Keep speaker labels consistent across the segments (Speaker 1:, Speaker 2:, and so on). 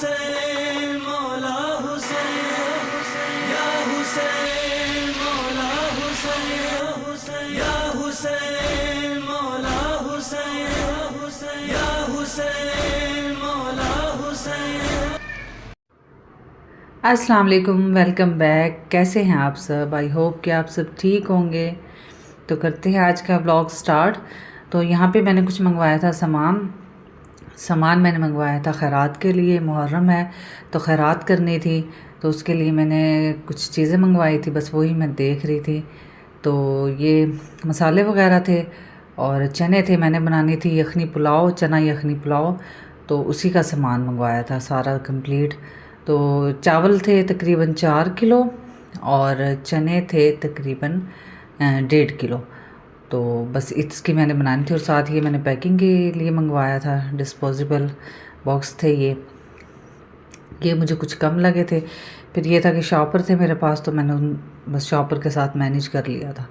Speaker 1: हुसैन मौला हुसैन या हुसैन मौला हुसैन या हुसैन मौला हुसैन या हुसैन मौला हुसैन।
Speaker 2: अस्सलाम वालेकुम, वेलकम बैक। कैसे हैं आप सब? आई होप कि आप सब ठीक होंगे। तो करते हैं आज का ब्लॉग स्टार्ट। तो यहाँ पे मैंने कुछ मंगवाया था सामान मैंने मंगवाया था खैरात के लिए। मुहर्रम है तो खैरात करनी थी, तो उसके लिए मैंने कुछ चीज़ें मंगवाई थी, बस वही मैं देख रही थी। तो ये मसाले वगैरह थे और चने थे। मैंने बनानी थी यखनी पुलाव, चना यखनी पुलाव, तो उसी का सामान मंगवाया था सारा कंप्लीट। तो चावल थे तकरीबन 4 किलो और चने थे तकरीबन 1.5 किलो। तो बस इसकी मैंने बनानी थी और साथ ये मैंने पैकिंग के लिए मंगवाया था। डिस्पोजेबल बॉक्स थे ये मुझे कुछ कम लगे थे। फिर ये था कि शॉपर थे मेरे पास, तो मैंने उन बस शॉपर के साथ मैनेज कर लिया था।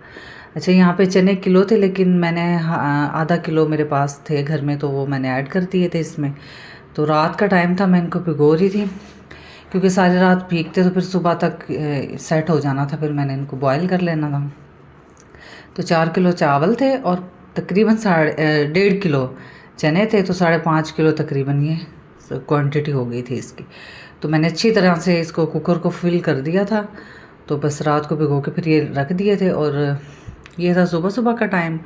Speaker 2: अच्छा, यहाँ पे चने किलो थे, लेकिन मैंने आधा किलो मेरे पास थे घर में, तो वो मैंने ऐड कर दिए थे इसमें। तो रात का टाइम था, मैं इनको भिगो रही थी क्योंकि सारी रात भीगते तो फिर सुबह तक सेट हो जाना था, फिर मैंने इनको बॉयल कर लेना था। तो 4 किलो चावल थे और तकरीबन 1.5 किलो चने थे, तो 5.5 किलो तकरीबन ये क्वांटिटी हो गई थी इसकी। तो मैंने अच्छी तरह से इसको कुकर को फिल कर दिया था। तो बस रात को भिगो के फिर ये रख दिए थे और ये था सुबह सुबह का टाइम।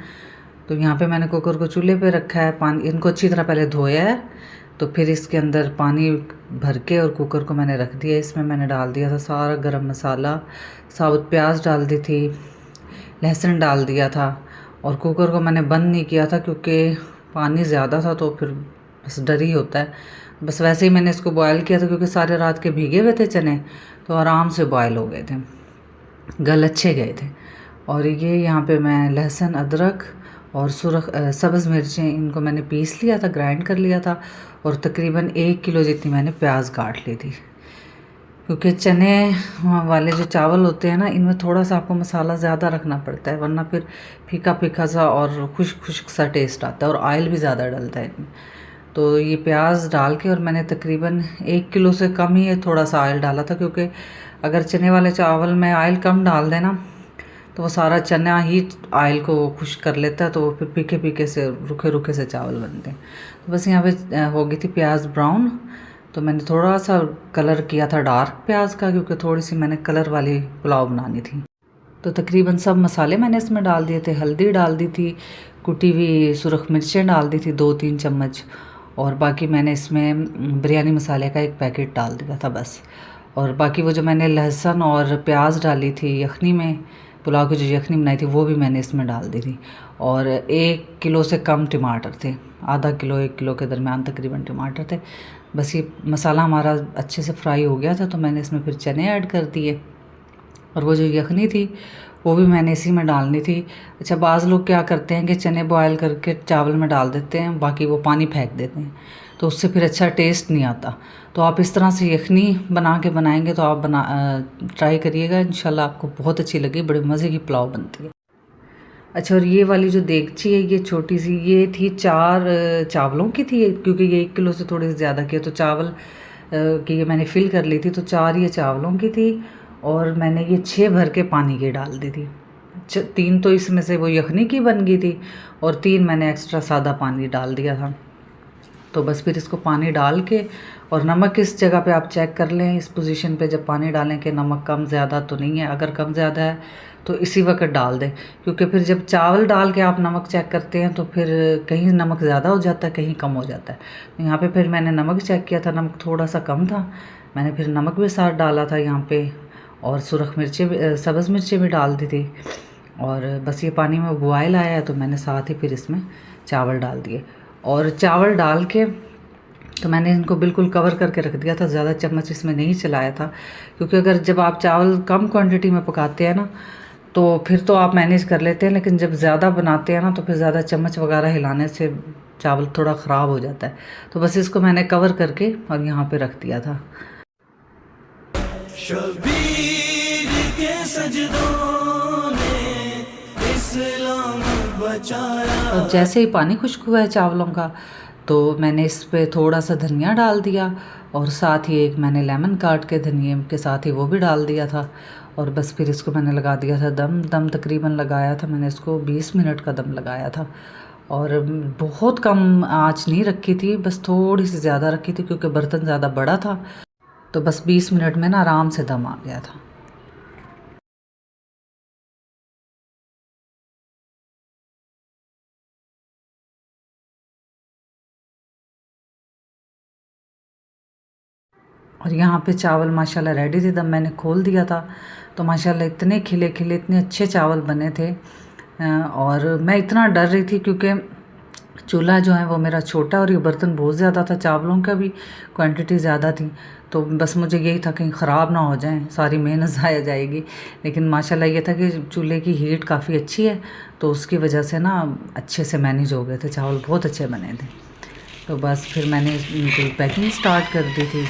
Speaker 2: तो यहाँ पे मैंने कुकर को चूल्हे पे रखा है, पानी इनको अच्छी तरह पहले धोया है, तो फिर इसके अंदर पानी भर के और कुकर को मैंने रख दिया। इसमें मैंने डाल दिया था सारा गरम मसाला, साबुत प्याज डाल दी थी, लहसुन डाल दिया था और कुकर को मैंने बंद नहीं किया था क्योंकि पानी ज़्यादा था, तो फिर बस डर ही होता है। बस वैसे ही मैंने इसको बॉयल किया था क्योंकि सारे रात के भीगे हुए थे चने, तो आराम से बॉयल हो गए थे, गल अच्छे गए थे। और ये यहाँ पे मैं लहसुन, अदरक और सब्ज़ मिर्चें इनको मैंने पीस लिया था, ग्राइंड कर लिया था। और तकरीबन 1 किलो जितनी मैंने प्याज काट ली थी, क्योंकि चने वाले जो चावल होते हैं ना, इनमें थोड़ा सा आपको मसाला ज़्यादा रखना पड़ता है, वरना फिर फीका फीका सा और खुश्क खुश्क सा टेस्ट आता है और ऑयल भी ज़्यादा डलता है इनमें। तो ये प्याज डाल के और मैंने तकरीबन 1 किलो से कम ही थोड़ा सा ऑयल डाला था, क्योंकि अगर चने वाले चावल में ऑयल कम डाल देना तो वो सारा चना ही ऑयल को खुश कर लेता है, तो वो फिर फीके फीके से रुखे रुखे से चावल बनते हैं। तो बस यहाँ पे हो गई थी प्याज ब्राउन। तो मैंने थोड़ा सा कलर किया था डार्क प्याज का, क्योंकि थोड़ी सी मैंने कलर वाली पुलाव बनानी थी। तो तकरीबन सब मसाले मैंने इसमें डाल दिए थे। हल्दी डाल दी थी, कुटी हुई सुरख मिर्चें डाल दी थी 2-3 चम्मच, और बाकी मैंने इसमें बिरयानी मसाले का एक पैकेट डाल दिया था बस। और बाकी वो जो मैंने लहसुन और प्याज डाली थी यखनी में, पुलाव की जो यखनी बनाई थी, वो भी मैंने इसमें डाल दी थी। और 1 किलो से कम टमाटर थे, आधा किलो 1 किलो के दरमियान तकरीबन टमाटर थे। बस ये मसाला हमारा अच्छे से फ्राई हो गया था, तो मैंने इसमें फिर चने ऐड कर दिए और वो जो यखनी थी वो भी मैंने इसी में डालनी थी। अच्छा, बाज़ लोग क्या करते हैं कि चने बॉयल करके चावल में डाल देते हैं, बाकी वो पानी फेंक देते हैं, तो उससे फिर अच्छा टेस्ट नहीं आता। तो आप इस तरह से यखनी बना के बनाएंगे तो आप ट्राई करिएगा, इंशाल्लाह आपको बहुत अच्छी लगी, बड़े मज़े की पुलाव बनती है। अच्छा, और ये वाली जो देगची है, ये छोटी सी, ये थी 4 चावलों की थी, क्योंकि ये 1 किलो से थोड़े से ज़्यादा किया, तो चावल की ये मैंने फिल कर ली थी। तो 4 ये चावलों की थी और मैंने ये 6 भर के पानी की डाल दी थी। 3 तो इसमें से वो यखनी की बन गई थी और 3 मैंने एक्स्ट्रा सादा पानी डाल दिया था। तो बस फिर इसको पानी डाल के, और नमक इस जगह पे आप चेक कर लें, इस पोजीशन पे जब पानी डालें कि नमक कम ज़्यादा तो नहीं है। अगर कम ज़्यादा है तो इसी वक्त डाल दें, क्योंकि फिर जब चावल डाल के आप नमक चेक करते हैं तो फिर कहीं नमक ज़्यादा हो जाता है, कहीं कम हो जाता है। तो यहाँ पे फिर मैंने नमक चेक किया था, नमक थोड़ा सा कम था, मैंने फिर नमक भी साथ डाला था यहाँ पे, और सुरख मिर्चें भी, सब्ज़ मिर्चें भी डाल दी थी। और बस ये पानी में बॉयल आया है तो मैंने साथ ही फिर इसमें चावल डाल दिए। और चावल डाल के तो मैंने इनको बिल्कुल कवर करके रख दिया था, ज़्यादा चम्मच इसमें नहीं चलाया था, क्योंकि अगर जब आप चावल कम क्वांटिटी में पकाते हैं ना, तो फिर तो आप मैनेज कर लेते हैं, लेकिन जब ज़्यादा बनाते हैं ना, तो फिर ज़्यादा चम्मच वगैरह हिलाने से चावल थोड़ा ख़राब हो जाता है। तो बस इसको मैंने कवर करके और यहाँ पे रख दिया था।
Speaker 1: शबीर के सजदों ने इस्लाम बचाया।
Speaker 2: और जैसे ही पानी खुश्क हुआ है चावलों का, तो मैंने इस पे थोड़ा सा धनिया डाल दिया और साथ ही एक मैंने लेमन काट के धनिए के साथ ही वो भी डाल दिया था। और बस फिर इसको मैंने लगा दिया था दम तकरीबन लगाया था मैंने इसको 20 मिनट का दम लगाया था। और बहुत कम आंच नहीं रखी थी, बस थोड़ी सी ज़्यादा रखी थी क्योंकि बर्तन ज़्यादा बड़ा था। तो बस 20 मिनट में ना आराम से दम आ गया था। और यहाँ पे चावल माशाल्लाह रेडी थे, तब मैंने खोल दिया था तो माशाल्लाह इतने खिले खिले इतने अच्छे चावल बने थे। और मैं इतना डर रही थी क्योंकि चूल्हा जो है वो मेरा छोटा और ये बर्तन बहुत ज़्यादा था, चावलों का भी क्वांटिटी ज़्यादा थी। तो बस मुझे यही था कहीं ख़राब ना हो जाए, सारी मेहनत ज़ाया जाएगी। लेकिन माशाल्लाह ये था कि चूल्हे की हीट काफ़ी अच्छी है तो उसकी वजह से ना अच्छे से मैनेज हो गए थे, चावल बहुत अच्छे बने थे। तो बस फिर मैंने इनकी पैकिंग स्टार्ट कर दी थी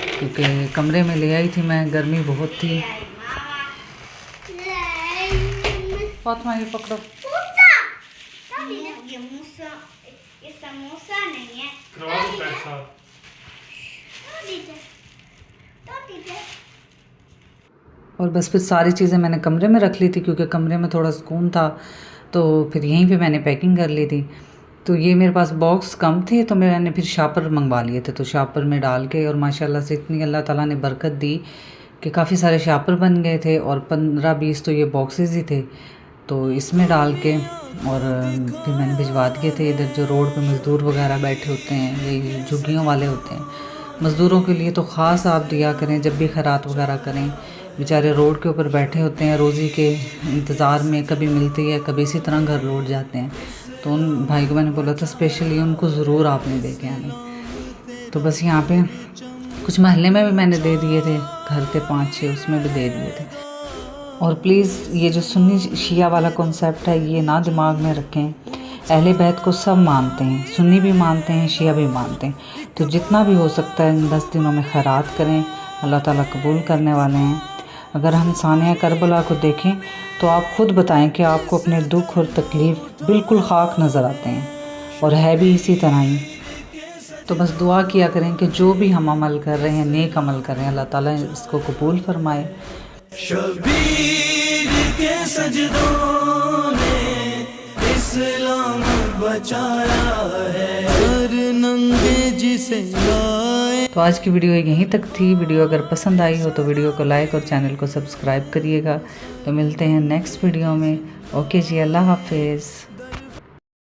Speaker 2: क्योंकि कमरे में ले आई थी मैं, गर्मी बहुत थी। फातिमा ये पकड़ो।
Speaker 3: ये समोसा नहीं है।
Speaker 2: और बस फिर सारी चीज़ें मैंने कमरे में रख ली थी क्योंकि कमरे में थोड़ा सुकून था, तो फिर यहीं पे मैंने पैकिंग कर ली थी। तो ये मेरे पास बॉक्स कम थे तो मैंने फिर शापर मंगवा लिए थे, तो शापर में डाल के और माशाल्लाह से इतनी अल्लाह ताला ने बरकत दी कि काफ़ी सारे शापर बन गए थे और 15-20 तो ये बॉक्सेस ही थे। तो इसमें डाल के और फिर मैंने भिजवा दिए थे। इधर जो रोड पे मज़दूर वगैरह बैठे होते हैं, ये झुग्गियों वाले होते हैं, मज़दूरों के लिए तो ख़ास आप दिया करें जब भी खैरात वगैरह करें। बेचारे रोड के ऊपर बैठे होते हैं, रोज़ी के इंतज़ार में, कभी मिलती है कभी इसी तरह घर लौट जाते हैं। तो उन भाई को मैंने बोला था स्पेशली उनको ज़रूर आपने दे के आने। तो बस यहाँ पे कुछ महल्ले में भी मैंने दे दिए थे, घर थे 5-6 उसमें भी दे दिए थे। और प्लीज़ ये जो सुन्नी शिया वाला कॉन्सेप्ट है ये ना दिमाग में रखें। अहले बैत को सब मानते हैं, सुन्नी भी मानते हैं, शिया भी मानते हैं। तो जितना भी हो सकता है इन 10 दिनों में खैरात करें, अल्लाह ताला कबूल करने वाले हैं। अगर हम सानिया करबला को देखें तो आप ख़ुद बताएं कि आपको अपने दुख और तकलीफ़ बिल्कुल खाक नज़र आते हैं, और है भी इसी तरह ही। तो बस दुआ किया करें कि जो भी हम अमल कर रहे हैं, नेक अमल कर रहे हैं, अल्लाह ताला इसको कबूल फरमाए।
Speaker 1: शबीर के सजदों ने इस्लाम बचाया है, हर नंगे जिसे लाए।
Speaker 2: तो आज की वीडियो यहीं तक थी। वीडियो अगर पसंद आई हो तो वीडियो को लाइक और चैनल को सब्सक्राइब करिएगा। तो मिलते हैं नेक्स्ट वीडियो में। ओके जी, अल्लाह हाफिज़।